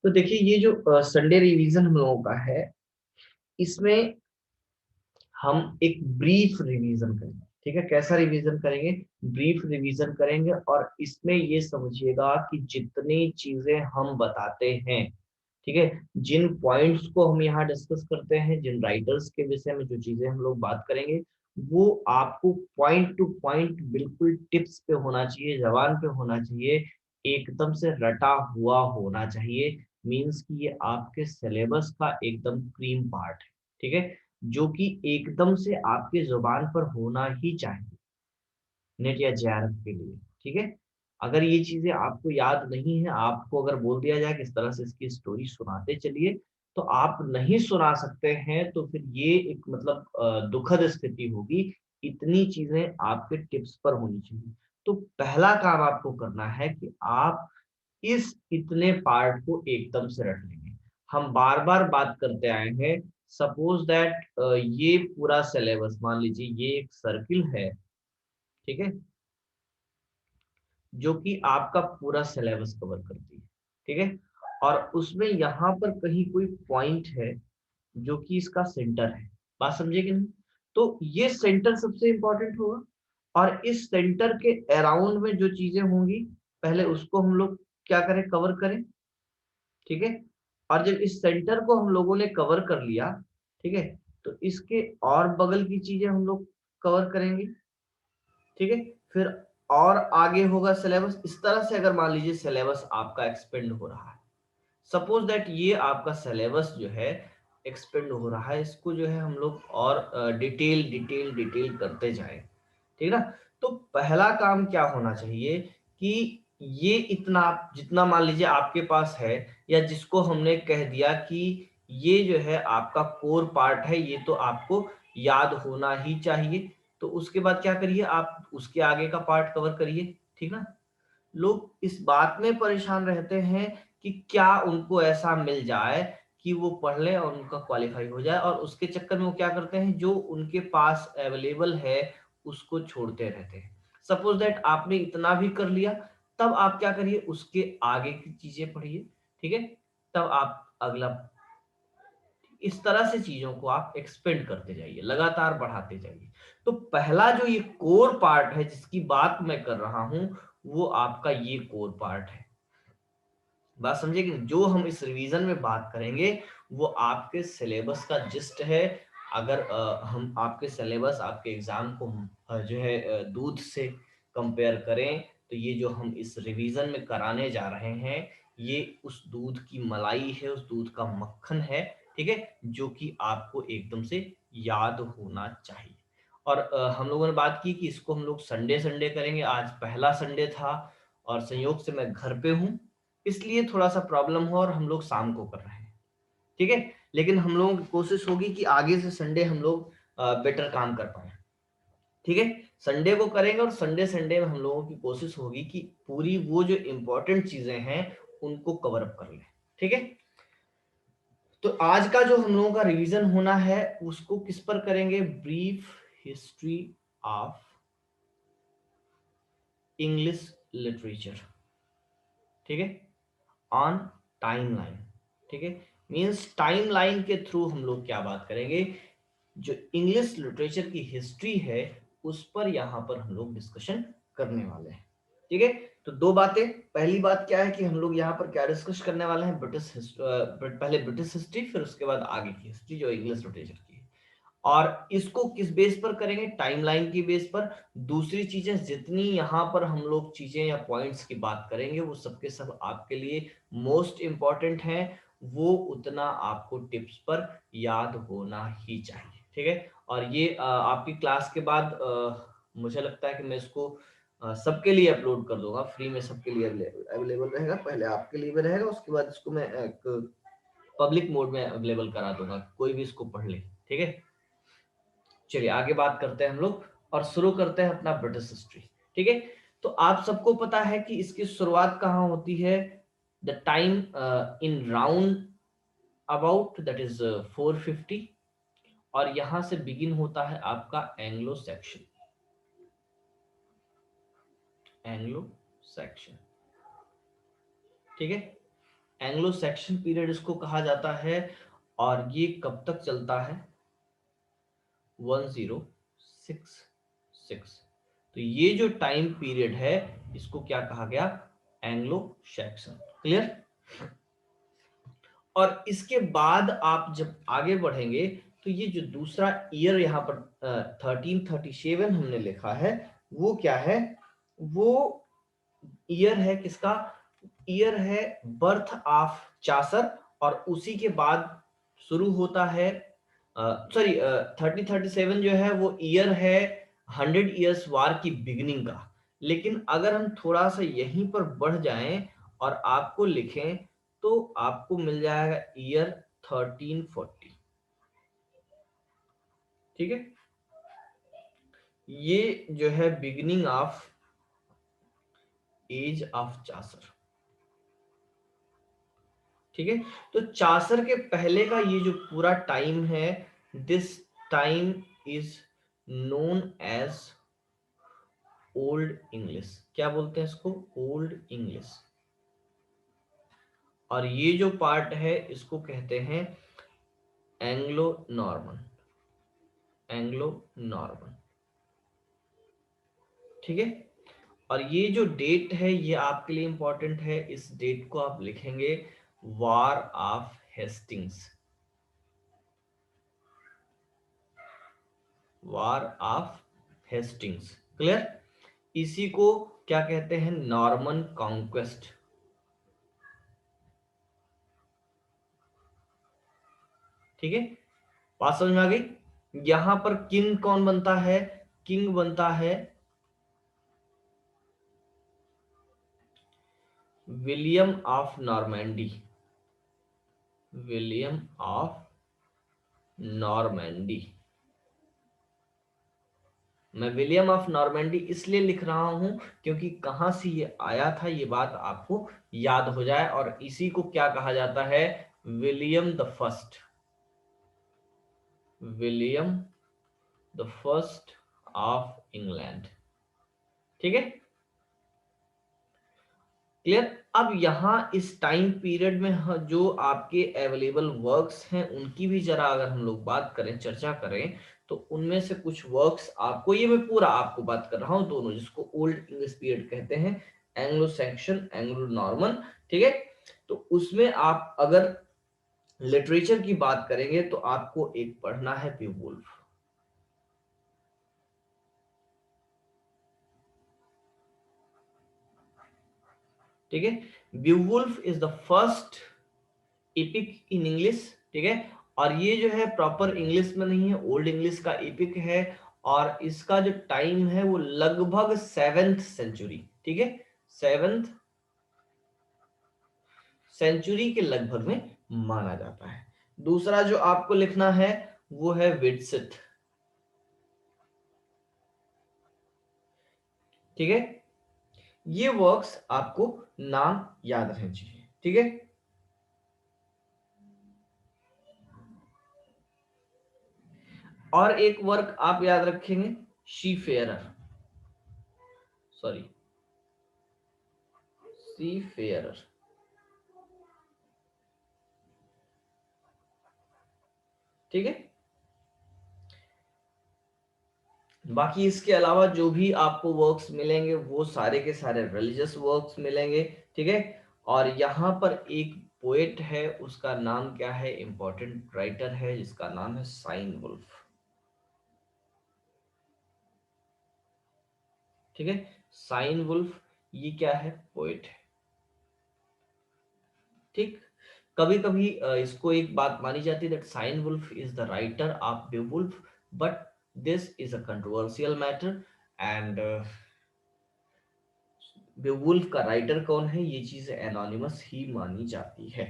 तो देखिए ये जो संडे रिवीजन हम लोगों का है, इसमें हम एक ब्रीफ रिवीजन करेंगे। ठीक है, कैसा रिवीजन करेंगे? ब्रीफ रिवीजन करेंगे। और इसमें ये समझिएगा कि जितनी चीजें हम बताते हैं, ठीक है, जिन पॉइंट्स को हम यहाँ डिस्कस करते हैं, जिन राइटर्स के विषय में जो चीजें हम लोग बात करेंगे, वो आपको पॉइंट टू पॉइंट बिल्कुल टिप्स पे होना चाहिए, जबान पे होना चाहिए, एकदम से रटा हुआ होना चाहिए। मीन्स कि ये आपके सिलेबस का एकदम क्रीम पार्ट है। ठीक है, जो कि एकदम से आपके जुबान पर होना ही चाहिए नेट या जेआरएफ के लिए। ठीक है, अगर ये चीजें आपको याद नहीं है, आपको अगर बोल दिया जाए किस तरह से इसकी स्टोरी सुनाते चलिए, तो आप नहीं सुना सकते हैं, तो फिर ये एक मतलब दुखद स्थिति होगी। इतनी चीजें आपके टिप्स पर होनी चाहिए। तो पहला काम आपको करना है कि आप इस इतने पार्ट को एकदम से रट लेंगे। हम बार बार बात करते आए हैं, सपोज दैट ये पूरा सिलेबस मान लीजिए ये एक सर्किल है। ठीक है, जो कि आपका पूरा सिलेबस कवर करती है। ठीक है, और उसमें यहाँ पर कहीं कोई पॉइंट है जो कि इसका सेंटर है। बात समझे कि नहीं? तो ये सेंटर सबसे इंपॉर्टेंट होगा, और इस सेंटर के अराउंड में जो चीजें होंगी, पहले उसको हम लोग क्या करें, कवर करें। ठीक है, और जब इस सेंटर को हम लोगों ने कवर कर लिया, ठीक है, तो इसके और बगल की चीजें हम लोग कवर करेंगे। ठीक है, फिर और आगे होगा सिलेबस। इस तरह से अगर मान लीजिए सिलेबस आपका एक्सपेंड हो रहा है, सपोज दैट ये आपका सिलेबस जो है एक्सपेंड हो रहा है, इसको जो है हम लोग और डिटेल डिटेल डिटेल करते जाएं। ठीक ना? तो पहला काम क्या होना चाहिए कि ये इतना जितना मान लीजिए आपके पास है, या जिसको हमने कह दिया कि ये जो है आपका कोर पार्ट है, ये तो आपको याद होना ही चाहिए। तो उसके बाद क्या करिए, आप उसके आगे का पार्ट कवर करिए। ठीक ना? लोग इस बात में परेशान रहते हैं कि क्या उनको ऐसा मिल जाए कि वो पढ़ लें और उनका क्वालिफाई हो जाए, और उसके चक्कर में वो क्या करते हैं, जो उनके पास अवेलेबल है उसको छोड़ते रहते हैं। सपोज दैट आपने इतना भी कर लिया, तब आप क्या करिए, उसके आगे की चीजें पढ़िए। ठीक है, तब आप अगला, इस तरह से चीजों को आप एक्सपेंड करते जाइए, लगातार बढ़ाते जाइए। तो पहला जो ये कोर पार्ट है जिसकी बात मैं कर रहा हूं, वो आपका ये कोर पार्ट है। बात समझे कि जो हम इस रिवीजन में बात करेंगे वो आपके सिलेबस का जिस्ट है। अगर हम आपके सिलेबस, आपके एग्जाम को जो है दूध से कंपेयर करें, तो ये जो हम इस रिवीजन में कराने जा रहे हैं, ये उस दूध की मलाई है, उस दूध का मक्खन है। ठीक है, जो कि आपको एकदम से याद होना चाहिए। और हम लोगों ने बात की कि इसको हम लोग संडे संडे करेंगे। आज पहला संडे था और संयोग से मैं घर पे हूँ, इसलिए थोड़ा सा प्रॉब्लम हो और हम लोग शाम को कर रहे हैं। ठीक है, लेकिन हम लोगों की कोशिश होगी कि आगे से संडे हम लोग बेटर काम कर पाए। ठीक है, संडे को करेंगे, और संडे संडे में हम लोगों की कोशिश होगी कि पूरी वो जो इंपॉर्टेंट चीजें हैं उनको कवर अप कर लें। ठीक है, तो आज का जो हम लोगों का रिवीजन होना है उसको किस पर करेंगे, brief history of English literature. ठीक है, ऑन टाइमलाइन। ठीक है, मींस टाइमलाइन के थ्रू हम लोग क्या बात करेंगे, जो इंग्लिश लिटरेचर की हिस्ट्री है उस पर यहां पर हम लोग डिस्कशन करने वाले हैं। ठीक है, तो दो बातें। पहली बात क्या है कि हम लोग यहाँ पर क्या डिस्कस करने वाले हैं, ब्रिटिश पहले ब्रिटिश हिस्ट्री, फिर उसके बाद आगे की हिस्ट्री जो इंग्लिश लिटरेचर की है। और इसको किस बेस पर करेंगे, टाइमलाइन की बेस पर। दूसरी चीजें जितनी यहाँ पर हम लोग चीजें या पॉइंट्स की बात करेंगे वो सबके सब आपके लिए मोस्ट इंपॉर्टेंट हैं, वो उतना आपको टिप्स पर याद होना ही चाहिए। ठीक है, और ये आपकी क्लास के बाद मुझे लगता है कि मैं इसको सबके लिए अपलोड कर दूंगा, फ्री में सबके लिए अवेलेबल रहेगा। पहले आपके लिए भी रहेगा, उसके बाद इसको मैं एक पब्लिक मोड में अवेलेबल करा दूंगा, कोई भी इसको पढ़ ले। ठीक है, चलिए आगे बात करते हैं हम लोग, और शुरू करते हैं अपना ब्रिटिश हिस्ट्री। ठीक है, तो आप सबको पता है कि इसकी शुरुआत कहाँ होती है, the time in round about that is 450, और यहां से बिगिन होता है आपका एंग्लो सेक्शन। एंग्लो सेक्शन, ठीक है, एंग्लो सैक्सन पीरियड इसको कहा जाता है, और ये कब तक चलता है? 1066। तो ये जो टाइम पीरियड है इसको क्या कहा गया? Anglo Saxon. क्लियर? और इसके बाद आप जब आगे बढ़ेंगे तो ये जो दूसरा ईयर यहाँ पर 1337 हमने लिखा है, वो क्या है? वो ईयर है किसका? ईयर है बर्थ ऑफ चासर, और उसी के बाद शुरू होता है, सॉरी 1337 जो है वो ईयर है 100 इयर्स वार की बिगिनिंग का। लेकिन अगर हम थोड़ा सा यहीं पर बढ़ जाएं और आपको लिखें तो आपको मिल जाएगा ईयर 1340। ठीक है, ये जो है beginning of age of Chaucer. ठीक है, तो चासर के पहले का ये जो पूरा टाइम है, this time is known as old English. क्या बोलते हैं इसको? Old English. और ये जो पार्ट है इसको कहते हैं एंग्लो नॉर्मन। Anglo Norman. ठीक है, और ये जो डेट है ये आपके लिए इंपॉर्टेंट है। इस डेट को आप लिखेंगे war of Hastings. War of Hastings. Clear? इसी को क्या कहते हैं? Norman conquest. ठीक है, बात समझ में आ गई? यहां पर किंग कौन बनता है? किंग बनता है William of Normandy. William of Normandy. मैं विलियम ऑफ नॉर्मैंडी इसलिए लिख रहा हूं क्योंकि कहां से ये आया था ये बात आपको याद हो जाए। और इसी को क्या कहा जाता है? William the first. William the first of England. ठीक है, क्लियर? अब यहां इस टाइम पीरियड में जो आपके अवेलेबल वर्क्स हैं उनकी भी जरा अगर हम लोग बात करें, चर्चा करें, तो उनमें से कुछ वर्क्स आपको, ये मैं पूरा आपको बात कर रहा हूं दोनों, जिसको ओल्ड इंग्लिश पीरियड कहते हैं, एंग्लो सैक्सन, एंग्लो नॉर्मन। ठीक है, तो उसमें आप अगर लिटरेचर की बात करेंगे तो आपको एक पढ़ना है बीवुल्फ। ठीक है, Beowulf is the first epic in English. ठीक है, और ये जो है प्रॉपर इंग्लिश में नहीं है, ओल्ड इंग्लिश का एपिक है, और इसका जो टाइम है वो लगभग 7th सेंचुरी। ठीक है, 7th सेंचुरी के लगभग में माना जाता है। दूसरा जो आपको लिखना है वो है विडसिथ। ठीक है, ये वर्क्स आपको नाम याद रहने चाहिए। ठीक है, और एक वर्क आप याद रखेंगे, she farer. Sorry, seafarer. ठीक है, बाकी इसके अलावा जो भी आपको वर्क्स मिलेंगे वो सारे के सारे रिलीजियस वर्क्स मिलेंगे। ठीक है, और यहाँ पर एक पोएट है, उसका नाम क्या है? इंपॉर्टेंट राइटर है जिसका नाम है साइन वुल्फ। ठीक है, साइन वुल्फ ये क्या है? पोएट है। ठीक, कभी कभी इसको एक बात मानी जाती है that Cynewulf is the writer of Beowulf, but this is a controversial matter. And Beowulf का राइटर कौन है ये चीज एनोनिमस ही मानी जाती है।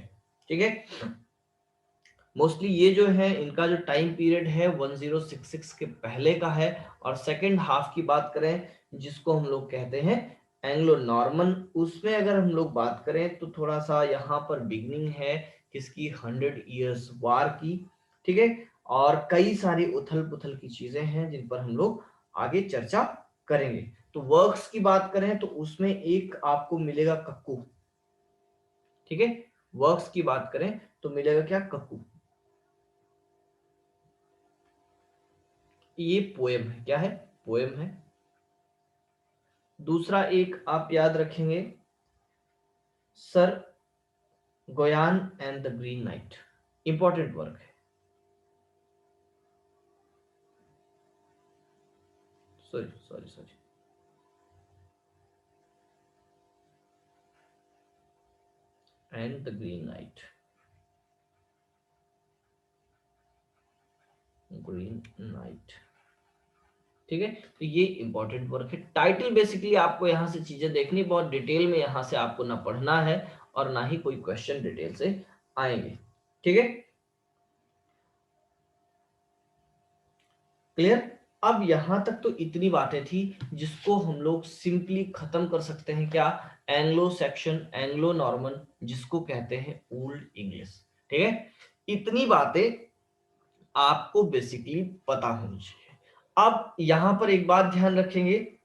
ठीक है, मोस्टली ये जो है इनका जो टाइम पीरियड है 1066 के पहले का है। और सेकंड हाफ की बात करें जिसको हम लोग कहते हैं एंग्लो नॉर्मन, उसमें अगर हम लोग बात करें तो थोड़ा सा यहाँ पर बिगनिंग है किसकी? 100 इयर्स वार की। ठीक है, और कई सारी उथल पुथल की चीजें हैं जिन पर हम लोग आगे चर्चा करेंगे। तो वर्क्स की बात करें तो उसमें एक आपको मिलेगा कक्कू। ठीक है, वर्क्स की बात करें तो मिलेगा क्या, ककू। ये पोएम है, क्या है, पोएम है। दूसरा एक आप याद रखेंगे, sir Gawain and the Green Knight, important work है। Sorry sorry sorry, and the Green Knight, Green Knight, ठीक है। तो ये इंपॉर्टेंट वर्क है। टाइटल बेसिकली आपको यहां से चीजें देखनी, बहुत डिटेल में यहां से आपको ना पढ़ना है और ना ही कोई क्वेश्चन डिटेल से आएंगे, ठीक है, क्लियर। अब यहां तक तो इतनी बातें थी जिसको हम लोग सिंपली खत्म कर सकते हैं, क्या, एंग्लो सेक्शन, एंग्लो नॉर्मन, जिसको कहते हैं ओल्ड इंग्लिश, ठीक है। इतनी बातें आपको बेसिकली पता होनी चाहिए। अब यहां पर एक बात ध्यान रखेंगे,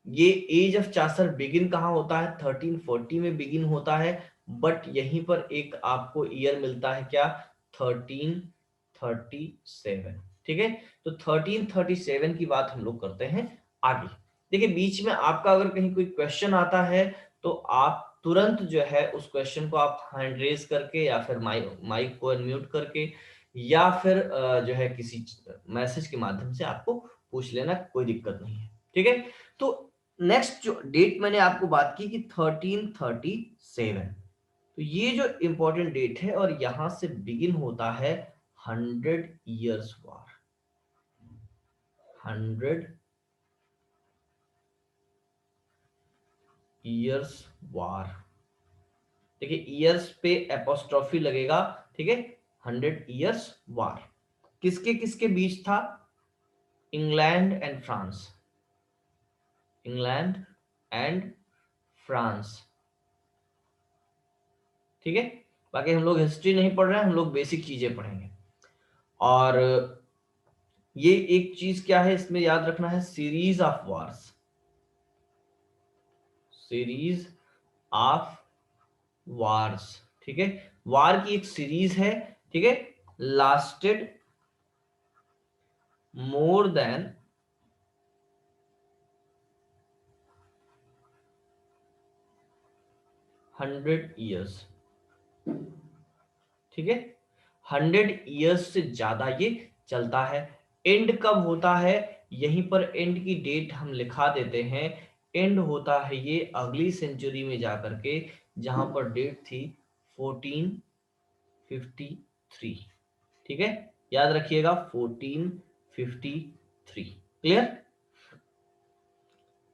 ये एज ऑफ चासर बिगिन कहां होता है, 1340 में बिगिन होता है, बट यहीं पर एक आपको ईयर मिलता है, क्या, 1337, ठीक है। तो 1337 की बात हम लोग करते हैं आगे। देखिए बीच में आपका अगर कहीं कोई क्वेश्चन आता है तो आप तुरंत जो है उस क्वेश्चन को आप हैंड रेज करके या फिर माइक को अनम्यूट करके या फिर जो है किसी मैसेज के माध्यम से आपको पूछ लेना, कोई दिक्कत नहीं है, ठीक है। तो नेक्स्ट जो डेट मैंने आपको बात की कि 1337, तो ये जो इंपॉर्टेंट डेट है और यहां से बिगिन होता है 100 इयर्स वार, 100 इयर्स वार। देखिए ईयर्स पे एपोस्ट्रोफी लगेगा, ठीक है। 100 इयर्स वार किसके किसके बीच था, England and France, England and France, ठीक है। बाकी हम लोग हिस्ट्री नहीं पढ़ रहे हैं, हम लोग बेसिक चीजें पढ़ेंगे। और ये एक चीज क्या है इसमें याद रखना है, series of wars, series of wars, ठीक है। वार की एक सीरीज है, ठीक है, लास्टेड मोर देन 100 इयर्स, ठीक है। 100 इयर्स से ज्यादा ये चलता है। एंड कब होता है, यहीं पर एंड की डेट हम लिखा देते हैं। एंड होता है ये अगली सेंचुरी में जाकर के, जहां पर डेट थी 1453, ठीक है, याद रखिएगा 1453, क्लियर।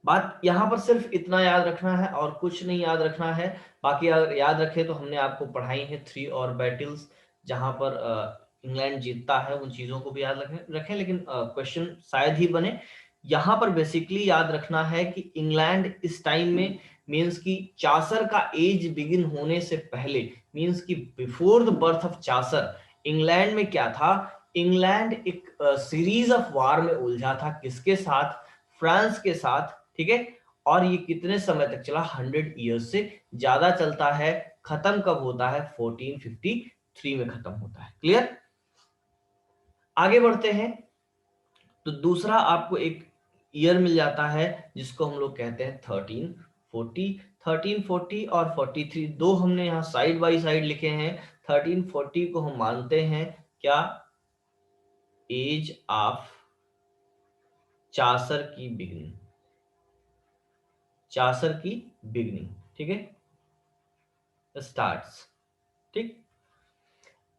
बात यहां पर सिर्फ इतना याद रखना है और कुछ नहीं याद रखना है। बाकी अगर याद रखे तो हमने आपको पढ़ाई है 3 और बैटल्स, जहां पर इंग्लैंड जीतता है, उन चीजों को भी याद रखें, लेकिन क्वेश्चन शायद ही बने। यहां पर बेसिकली याद रखना है कि इंग्लैंड इस टाइम में, मींस की चासर का एज बिगिन होने से पहले, मींस की before the birth of Chaucer, England में क्या था, इंग्लैंड एक सीरीज ऑफ वार में उलझा था, किसके साथ, फ्रांस के साथ, ठीक है। और ये कितने समय तक चला, 100 इयर्स से ज्यादा चलता है। खत्म कब होता है, 1453 में खत्म होता है, क्लियर। आगे बढ़ते हैं, तो दूसरा आपको एक ईयर मिल जाता है जिसको हम लोग कहते हैं 1340। 1340 और 43 दो हमने यहाँ साइड बाई साइड लिखे हैं। 1340 को हम मानते हैं क्या, एज ऑफ चासर की बिगनिंग, चासर की बिगनिंग, ठीक है, स्टार्ट्स, ठीक।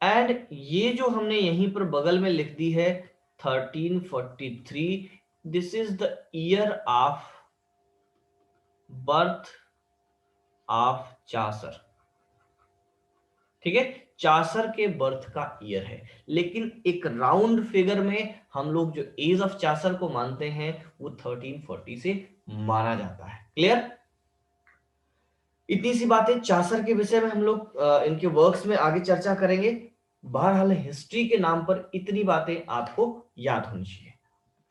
एंड ये जो हमने यहीं पर बगल में लिख दी है 1343, this is the year of birth of Chaucer, ठीक है। चासर के बर्थ का ईयर है, लेकिन एक राउंड फिगर में हम लोग जो एज ऑफ चासर को मानते हैं वो 1340 से माना जाता है, क्लियर। इतनी सी बातें चासर के विषय में हम लोग इनके वर्क्स में आगे चर्चा करेंगे। बहरहाल हिस्ट्री के नाम पर इतनी बातें आपको याद होनी चाहिए।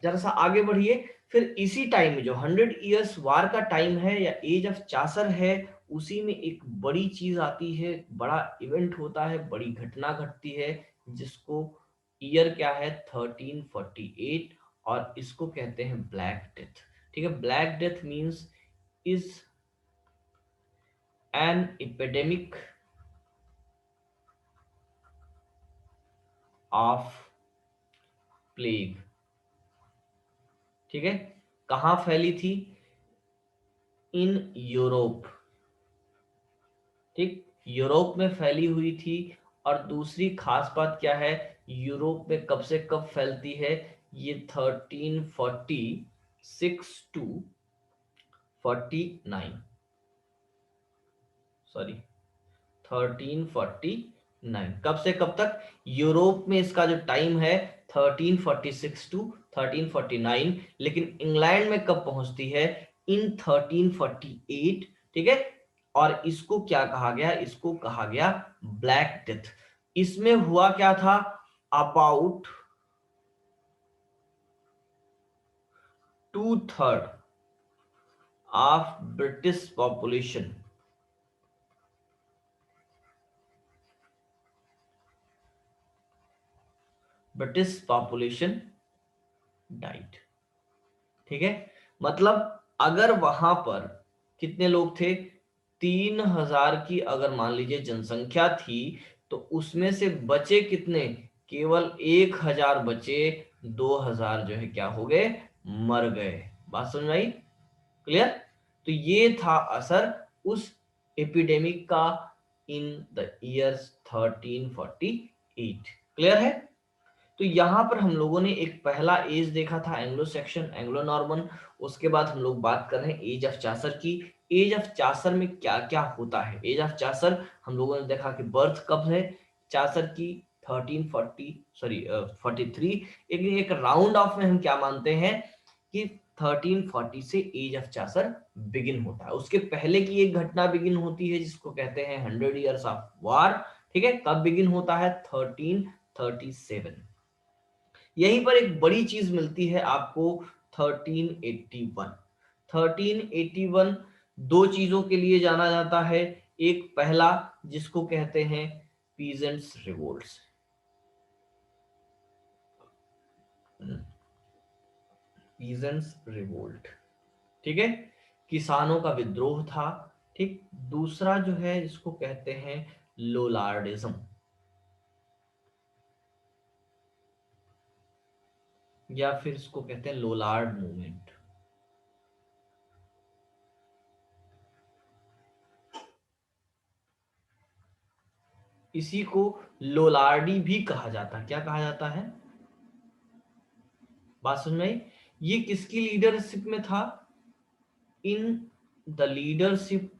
जरा सा आगे बढ़िए, फिर इसी टाइम में जो 100 इयर्स वार का टाइम है या एज ऑफ चासर है, उसी में एक बड़ी चीज आती है, बड़ा इवेंट होता है, बड़ी घटना घटती है, जिसको ईयर क्या है 1348, और इसको कहते हैं ब्लैक डेथ। ठीक है, black death means is an epidemic of plague. ठीक है, कहां फैली थी? In Europe. ठीक, यूरोप में फैली हुई थी। और दूसरी खास बात क्या है, यूरोप में कब से कब फैलती है? ये 1346 टू 49, सॉरी 1349, कब से कब तक? यूरोप में इसका जो टाइम है 1346 टू 1349, लेकिन इंग्लैंड में कब पहुंचती है? इन 1348। ठीक है, और इसको क्या कहा गया? इसको कहा गया ब्लैक डेथ। इसमें हुआ क्या था? About 2/3 of British population, diet. ठीक है, मतलब अगर वहां पर कितने लोग थे? 3000 की अगर मान लीजिए जनसंख्या थी, तो उसमें से बचे कितने? केवल 1000 बचे, 2000 जो है क्या हो गए? मर गए। बात समझ में आई? क्लियर? तो ये था असर उस एपिडेमिक का इन द ईयर्स 1348। क्लियर है? तो यहां पर हम लोगों ने एक पहला एज देखा था एंग्लो सेक्शन, एंग्लो नॉर्मन। उसके बाद हम लोग बात कर रहे हैं एज ऑफ चासर की। एज ऑफ चासर में क्या क्या होता है? एज ऑफ चासर हम लोगों ने देखा कि बर्थ कब है चासर की? 43। एक राउंड ऑफ में हम क्या मानते हैं कि 1340 से एज ऑफ चासर बिगिन होता है। उसके पहले की एक घटना बिगिन होती है जिसको कहते हैं 100 ईयर्स ऑफ वार। ठीक है, कब बिगिन होता है? 1337। यहीं पर एक बड़ी चीज मिलती है आपको 1381। 1381 दो चीजों के लिए जाना जाता है। एक पहला जिसको कहते हैं पीजेंट्स रिवोल्ट्स, पीजेंट्स रिवोल्ट। ठीक है, किसानों का विद्रोह था। ठीक, दूसरा जो है इसको कहते हैं लोलार्डिज्म, या फिर इसको कहते हैं लोलार्ड मूवमेंट। इसी को लोलार्डी भी कहा जाता है। क्या कहा जाता है? बात समझ में आई? ये किसकी लीडरशिप में था? In the leadership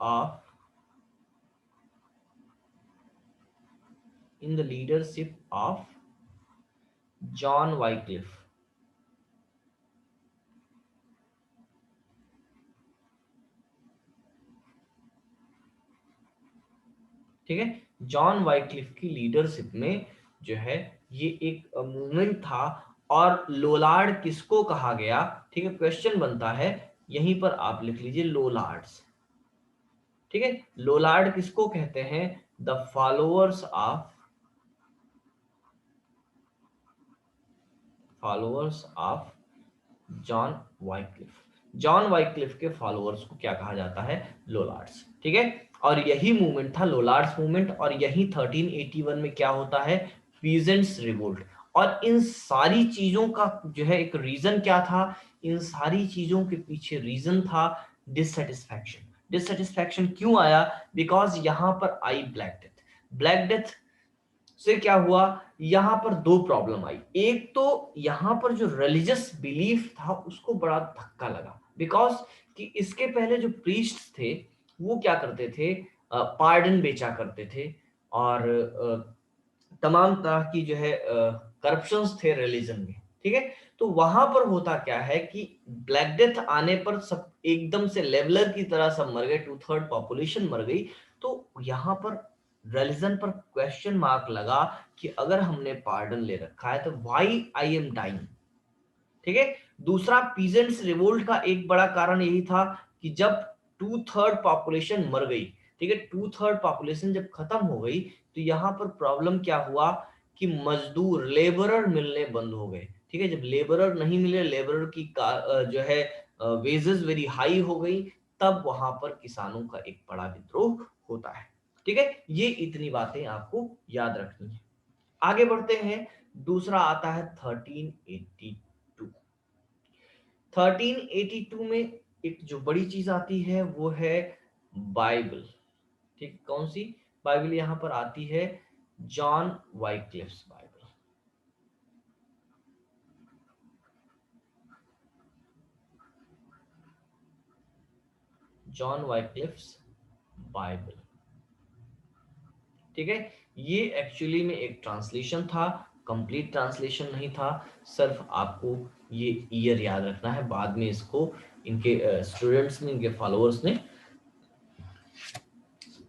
of John Wycliffe. ठीक है, जॉन वाइक्लिफ की लीडरशिप में जो है ये एक मूवमेंट था। और लोलार्ड किसको कहा गया? ठीक है, क्वेश्चन बनता है, यहीं पर आप लिख लीजिए लोलार्ड्स। ठीक है, लोलार्ड किसको कहते हैं? The followers of John Wycliffe. John Wycliffe के फॉलोअर्स को क्या कहा जाता है? लोलार्ड्स। ठीक है, और यही मूवमेंट था लोलार्ड्स मूवमेंट। और यही 1381 में क्या होता है? Peasants revolt. और इन सारी चीजों का जो है एक रीजन क्या था? इन सारी चीजों के पीछे रीजन था डिससेटिस्फैक्शन। डिससेटिस्फैक्शन क्यों आया? बिकॉज यहां पर आई ब्लैक डेथ। ब्लैक डेथ से क्या हुआ? यहां पर दो प्रॉब्लम आई। एक तो यहां पर जो रिलीजियस बिलीफ था उसको बड़ा धक्का लगा, बिकॉज कि इसके पहले जो प्रीस्ट थे वो क्या करते थे? पार्डन बेचा करते थे, और तमाम तरह की जो है करप्शंस थे रिलीजन में। ठीक है, तो वहां पर होता क्या है कि ब्लैक डेथ आने पर सब एकदम से लेवलर की तरह सब मर गए, 2/3 पॉपुलेशन मर गई। तो यहाँ पर रिलीजन पर क्वेश्चन मार्क लगा कि अगर हमने पार्डन ले रखा है तो व्हाई आई एम डाइंग। ठीक है, दूसरा पीजेंट्स रिवोल्ट का एक बड़ा कारण यही था कि जब 2/3 पॉपुलेशन मर गई, ठीक है, 2/3 पॉपुलेशन जब खत्म हो गई तो यहाँ पर प्रॉब्लम क्या हुआ कि मजदूर लेबरर मिलने बंद हो गए, ठीक है। जब लेबरर नहीं मिले, लेबरर की जो है वेजेस वेरी हाई हो गई, तब वहां पर किसानों का एक बड़ा विद्रोह होता है, ठीक है। ये इतनी बातें आपको याद रखनी है। आगे बढ़ते हैं, दूसरा आता है 1382। 1382 में एक जो बड़ी चीज आती है वो है बाइबल, ठीक, कौन सी बाइबल यहां पर आती है, जॉन वाइक्लिफ्स बाइबल। जॉन वाइक्लिफ्स बाइबल, ठीक है। ये एक्चुअली में एक ट्रांसलेशन था, कंप्लीट ट्रांसलेशन नहीं था, सिर्फ आपको ये ईयर याद रखना है, बाद में इसको इनके स्टूडेंट्स ने, इनके फॉलोअर्स ने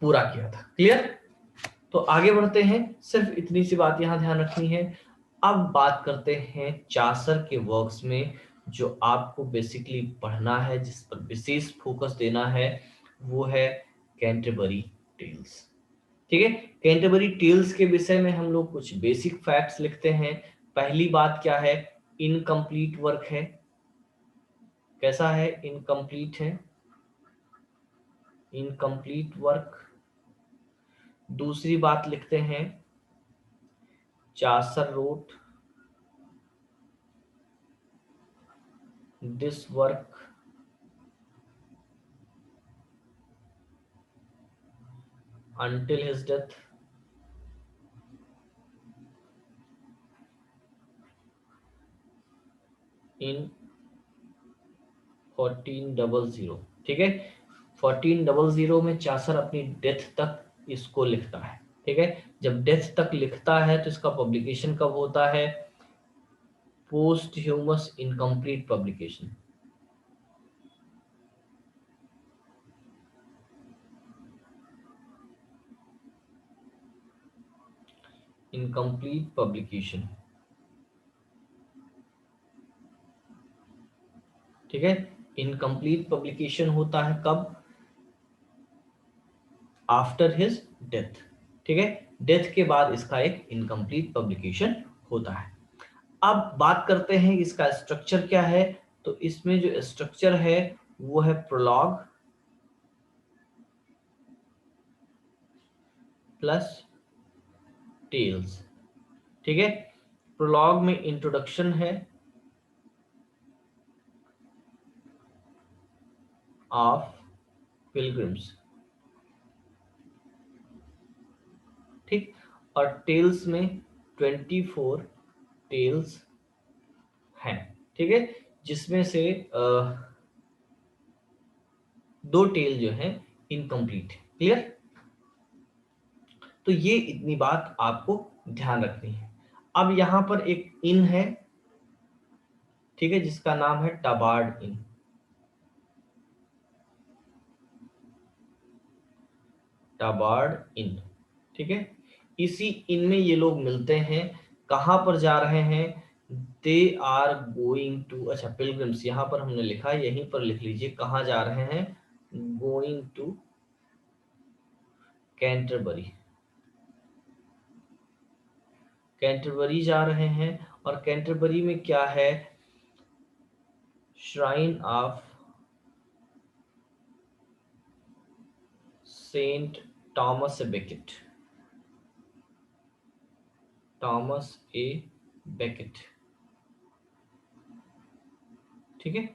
पूरा किया था। क्लियर? तो आगे बढ़ते हैं, सिर्फ इतनी सी बात यहां ध्यान रखनी है। अब बात करते हैं चासर के वर्क्स में जो आपको बेसिकली पढ़ना है, जिस पर विशेष फोकस देना है, वो है कैंटरबरी टेल्स, ठीक है। कैंटरबरी टेल्स के विषय में हम लोग कुछ बेसिक फैक्ट्स लिखते हैं। पहली बात क्या है, इनकम्प्लीट वर्क है। कैसा है? इनकम्प्लीट है, इनकम्प्लीट वर्क। दूसरी बात लिखते हैं, Chaucer wrote this work until his death in 1400, ठीक है। 1400 में चासर अपनी डेथ तक इसको लिखता है, ठीक है। जब डेथ तक लिखता है तो इसका पब्लिकेशन कब होता है? Post humus incomplete publication, incomplete publication, ठीक है। इनकम्प्लीट पब्लिकेशन होता है कब? आफ्टर हिज डेथ, ठीक है। डेथ के बाद इसका एक इनकम्प्लीट पब्लिकेशन होता है। अब बात करते हैं इसका स्ट्रक्चर क्या है। तो इसमें जो स्ट्रक्चर है वो है प्रोलॉग प्लस टेल्स, ठीक है। प्रोलॉग में इंट्रोडक्शन है ऑफ पिलग्रिम्स, ठीक, और टेल्स में 24 टेल्स हैं, ठीक है, जिसमें से दो टेल जो है इनकम्प्लीट है। क्लियर? तो ये इतनी बात आपको ध्यान रखनी है। अब यहां पर एक इन है, ठीक है, जिसका नाम है टबार्ड इन, टबार्ड इन, ठीक है। इसी इन में ये लोग मिलते हैं, कहां पर जा रहे हैं? दे आर गोइंग टू, अच्छा पिलग्रिम्स यहां पर हमने लिखा, यहीं पर लिख लीजिए कहां जा रहे हैं, गोइंग टू कैंटरबरी, कैंटरबरी जा रहे हैं। और कैंटरबरी में क्या है? Shrine of Saint Thomas Becket, Thomas a Becket, ठीक है,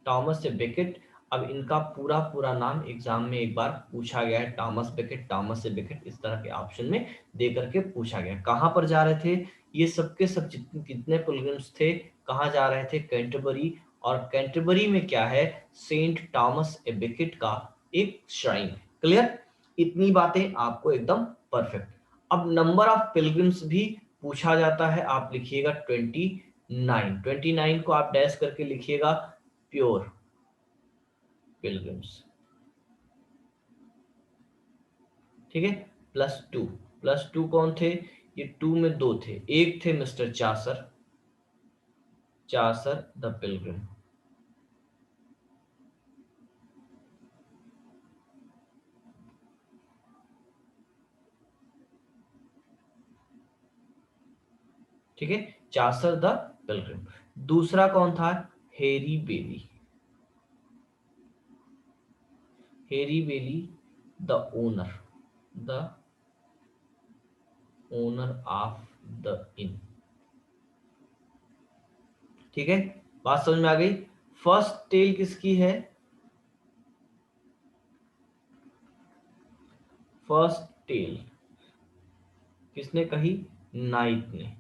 थॉमस ए बेकेट। अब इनका पूरा पूरा नाम एग्जाम में एक बार पूछा गया है, Thomas Becket, Thomas a Beckett, इस तरह के ऑप्शन में दे करके पूछा गया। कहां पर जा रहे थे ये सबके सब? कितने पिलग्रिम्स थे, कहां जा रहे थे? कैंटरबरी। और कैंटरबरी में क्या है? सेंट थॉमस ए बेकेट का एक श्राइन है। क्लियर? इतनी बातें आपको एकदम परफेक्ट। अब नंबर ऑफ पिलग्रिम्स भी पूछा जाता है, आप लिखिएगा 29, 29 को आप डैश करके लिखिएगा प्योर पिलग्रिम्स, ठीक है। +2, +2 कौन थे? ये 2 में 2 थे, एक थे mister Chaucer, Chaucer the Pilgrim, ठीक है, चासर द पिलग्रिम। दूसरा कौन था? Harry Bailey, Harry Bailey the owner of the inn. ठीक है, बात समझ में आ गई। फर्स्ट टेल किसकी है? फर्स्ट टेल किसने कही? नाइट ने।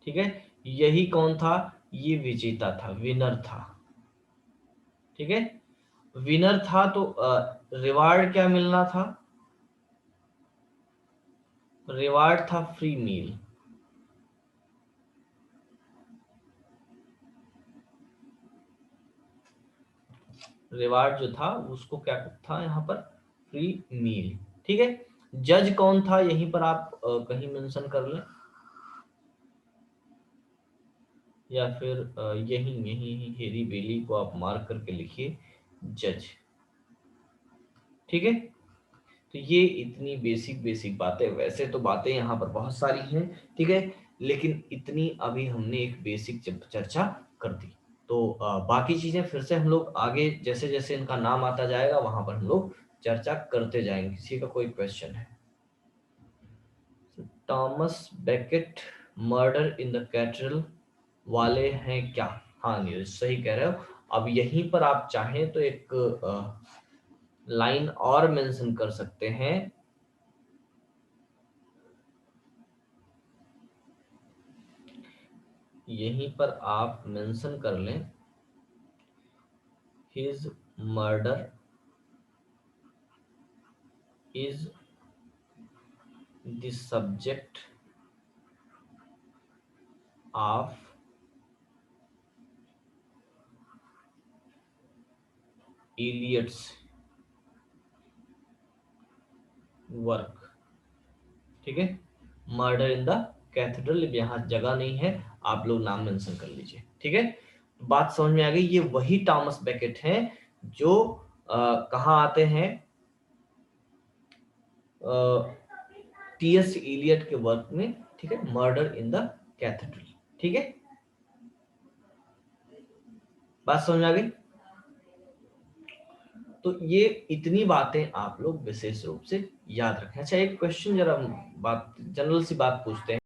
ठीक है, यही कौन था? ये विजेता था, विनर था। ठीक है, विनर था तो रिवार्ड क्या मिलना था? रिवार्ड था फ्री मील। रिवार्ड जो था उसको क्या था यहाँ पर? Free meal. ठीक है, जज कौन था यहीं पर आप कहीं मेंशन कर लें, या फिर यहीं यहीं हेरी बेली को आप मार्क करके लिखिए जज। ठीक है, तो ये इतनी बेसिक बेसिक बातें, वैसे तो बातें यहाँ पर बहुत सारी हैं, ठीक है, लेकिन इतनी अभी हमने एक बेसिक चर्चा कर दी। तो बाकी चीजें फिर से हम लोग आगे जैसे जैसे इनका नाम आता जाएगा वहां पर हम लोग चर्चा करते जाएंगे। किसी का कोई क्वेश्चन है? Thomas Beckett murder in the cathedral वाले हैं क्या? हाँ नीरज, सही कह रहे हो। अब यहीं पर आप चाहें तो एक लाइन और मेंशन कर सकते हैं। यहीं पर आप मेंशन कर लें, his murder is the subject of Eliot's work. ठीक है, मर्डर इन द कैथेड्रल, यहाँ जगह नहीं है, आप लोग नाम मेंशन कर लीजिए। ठीक है, बात समझ में आ गई। ये वही थॉमस बेकेट हैं जो कहाँ आते हैं? टीएस इलियट के वर्क में। ठीक है, मर्डर इन द कैथेड्रल। ठीक है, बात समझ में आ गई। तो ये इतनी बातें आप लोग विशेष रूप से याद रखें। अच्छा, एक क्वेश्चन जरा बात जनरल सी बात पूछते हैं।